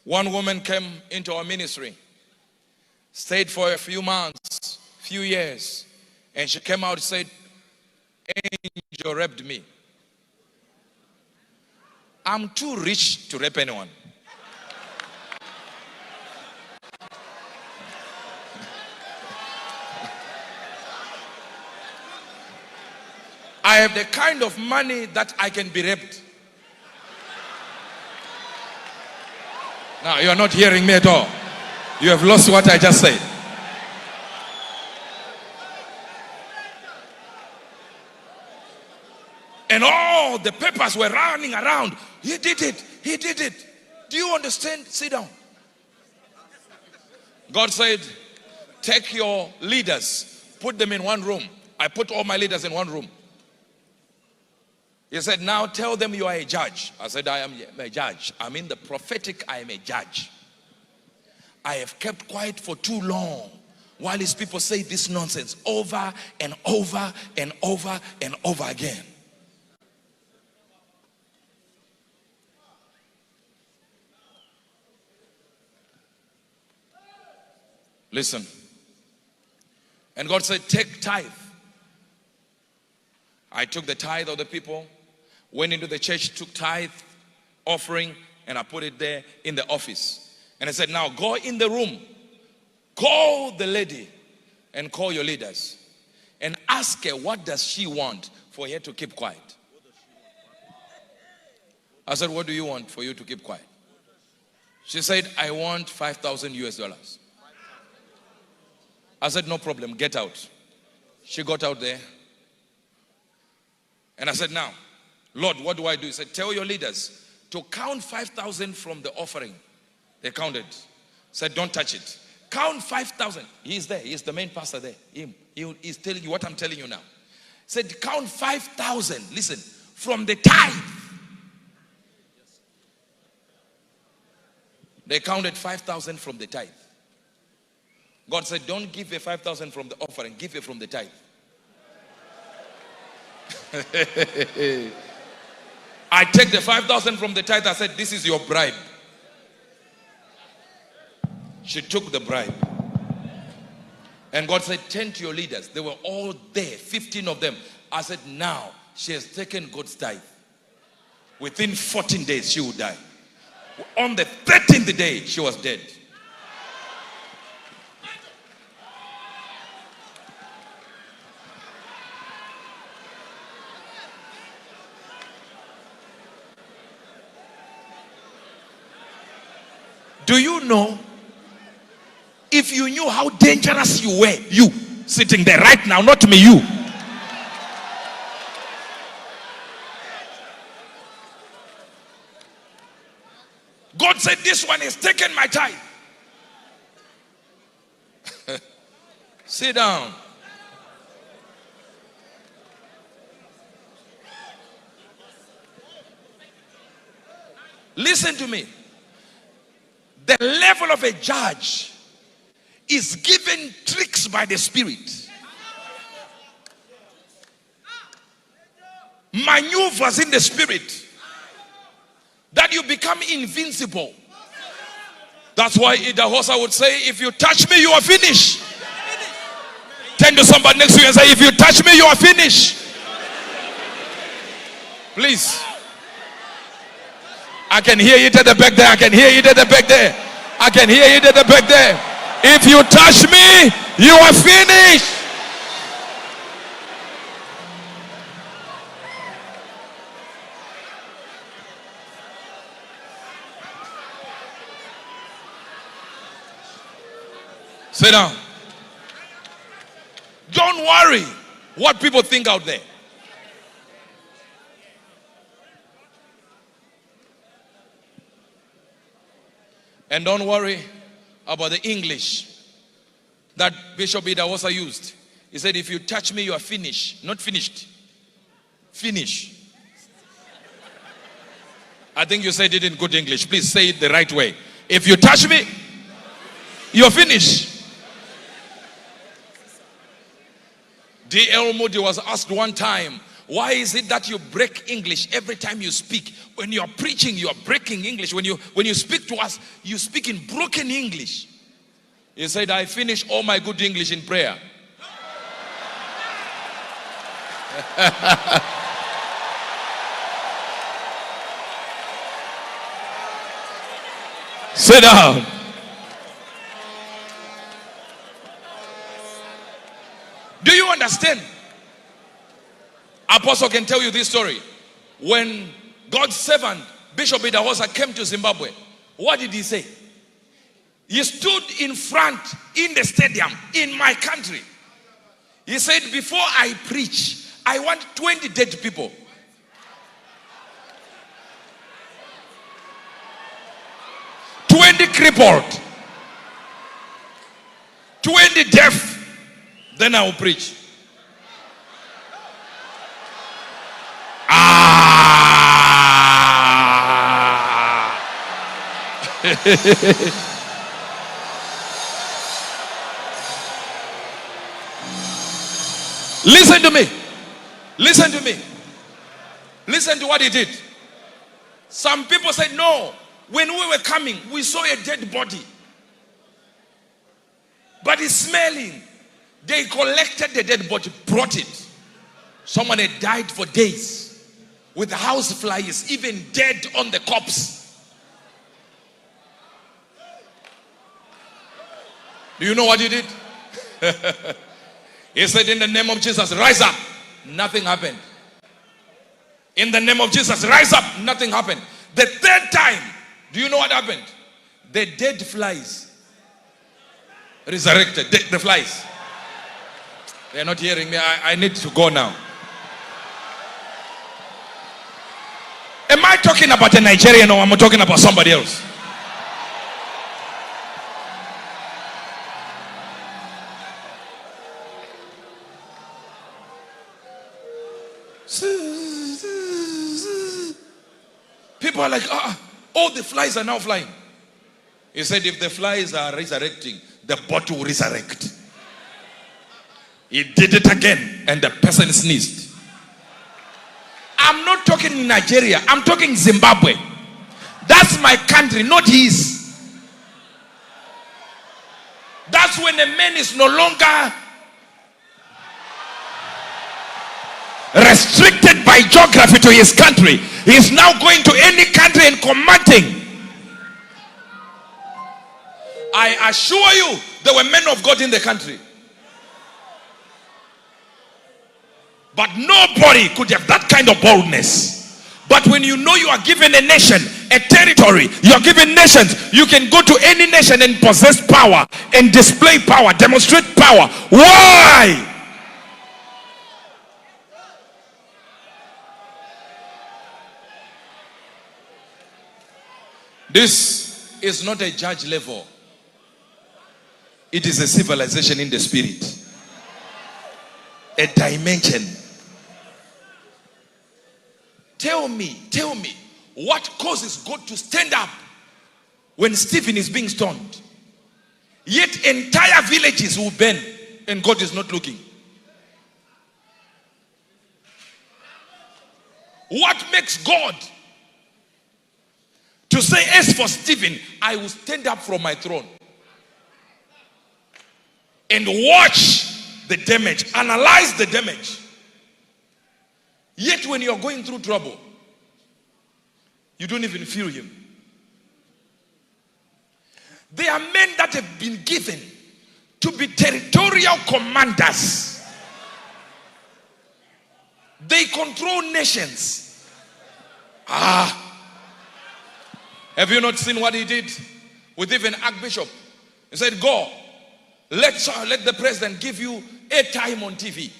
One woman came into our ministry, stayed for a few months, few years, and she came out and said, "Angel raped me. I'm too rich to rape anyone." I have the kind of money that I can be raped. Now, you are not hearing me at all. You have lost what I just said. And all the papers were running around. He did it. He did it. Do you understand? Sit down. God said, take your leaders, put them in one room. I put all my leaders in one room. He said, now tell them you are a judge. I said, I am a judge. I'm in the prophetic, I am a judge. I have kept quiet for too long while his people say this nonsense over and over and over and over again. Listen. And God said, take tithe. I took the tithe of the people, went into the church, took tithe, offering, and I put it there in the office. And I said, now go in the room, call the lady and call your leaders and ask her what does she want for her to keep quiet. I said, what do you want for you to keep quiet? She said, I want 5,000 US dollars. I said, no problem, get out. She got out there. And I said, now, Lord, what do I do? He said, tell your leaders to count 5,000 from the offering. They counted. Said, don't touch it. Count 5,000. He's there. He's the main pastor there. He's telling you what I'm telling you now. Said, count 5,000. Listen, from the tithe. They counted 5,000 from the tithe. God said, don't give a 5,000 from the offering. Give it from the tithe. I take the 5,000 from the tithe. I said, this is your bribe. She took the bribe. And God said, tend to your leaders. They were all there, 15 of them. I said, now she has taken God's tithe. Within 14 days, she would die. On the 13th day, she was dead. Do you know, if you knew how dangerous you were, you sitting there right now, not me, you. God said, this one has taken my tithe. Sit down. Listen to me. The level of a judge is given tricks by the Spirit. Maneuvers in the Spirit that you become invincible. That's why Idahosa would say, if you touch me, you are finished. Turn to somebody next to you and say, if you touch me, you are finished. Please. I can hear it at the back there. I can hear it at the back there. I can hear it at the back there. If you touch me, you are finished. Sit down. Don't worry what people think out there. And don't worry about the English that Bishop Idahosa used. He said, if you touch me, you are finished. Not finished. Finish. I think you said it in good English. Please say it the right way. If you touch me, you're finished. D.L. Moody was asked one time, Why is it that you break English every time you speak? When you are preaching, you are breaking English. When you speak to us, you speak in broken English. He said, I finish all my good English in prayer. Sit down. Do you understand? Apostle can tell you this story. When God's servant, Bishop Idahosa, came to Zimbabwe, what did he say? He stood in front in the stadium in my country. He said, before I preach, I want 20 dead people. 20 crippled. 20 deaf. Then I will preach. Listen to me. Listen to me. Listen to what he did. Some people said, no. When we were coming, we saw a dead body. But it's smelling. They collected the dead body, brought it. Someone had died for days with house flies, even dead on the corpse. Do you know what he did? He said, in the name of Jesus, rise up. Nothing happened. In the name of Jesus, rise up. Nothing happened. The third time, do you know what happened? The dead flies resurrected. The flies. They are not hearing me. I need to go now. Am I talking about a Nigerian or am I talking about somebody else? People are like, all the flies are now flying. He said, if the flies are resurrecting, the body will resurrect. He did it again, and the person sneezed. I'm not talking in Nigeria. I'm talking Zimbabwe. That's my country, not his. That's when a man is no longer restricted by geography to his country. He is now going to any country and commanding. I assure you, there were men of God in the country. But nobody could have that kind of boldness. But when you know you are given a nation, a territory, you are given nations, you can go to any nation and possess power and display power, demonstrate power. Why? This is not a judge level. It is a civilization in the spirit. A dimension. Tell me, what causes God to stand up when Stephen is being stoned? Yet entire villages will burn and God is not looking. What makes God to say, as for Stephen, I will stand up from my throne and watch the damage, analyze the damage. Yet when you are going through trouble, you don't even feel him. There are men that have been given to be territorial commanders. They control nations. Have you not seen what he did with even Archbishop? He said, go, let the president give you airtime on TV.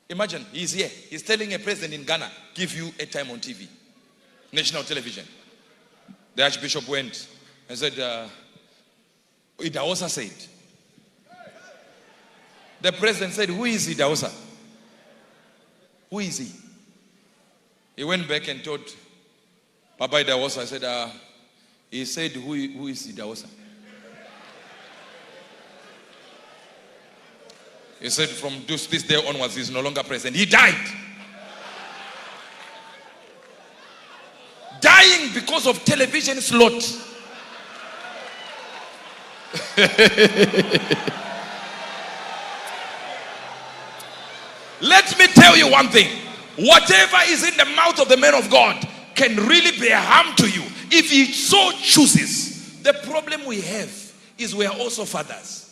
Imagine, he's here. He's telling a president in Ghana, give you airtime on TV. National television. The Archbishop went and said, Idahosa said. The president said, who is Idahosa? Who is he? He went back and told Papa Idahosa, I said, he said, who is Idahosa? He said from this day onwards, he's no longer present. He died. Dying because of television slot. Let me tell you one thing. Whatever is in the mouth of the man of God can really be a harm to you if he so chooses. The problem we have is we are also fathers.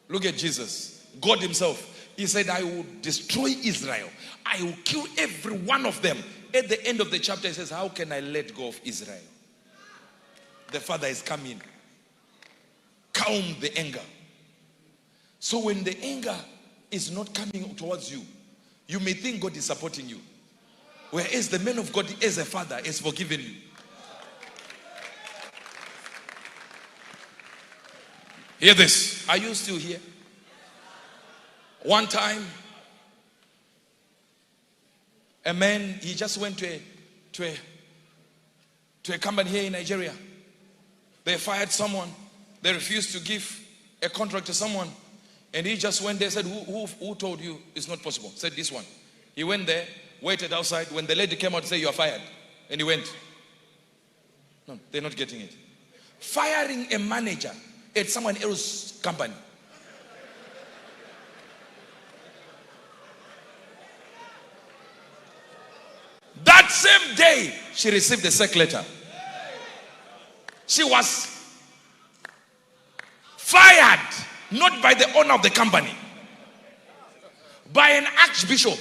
Look at Jesus. God himself. He said, I will destroy Israel. I will kill every one of them. At the end of the chapter, he says, how can I let go of Israel? The Father is coming. Calm the anger. So when the anger is not coming towards you, you may think God is supporting you. Whereas the man of God, as a father, is forgiving you. Hear this. Are you still here? One time, a man, he just went to a company here in Nigeria. They fired someone. They refused to give a contract to someone. And he just went there and said, who told you it's not possible? Said this one. He went there, waited outside. When the lady came out, said, you are fired. And he went. No, they're not getting it. Firing a manager at someone else's company. That same day, she received a sack letter. She was fired, not by the owner of the company, by an archbishop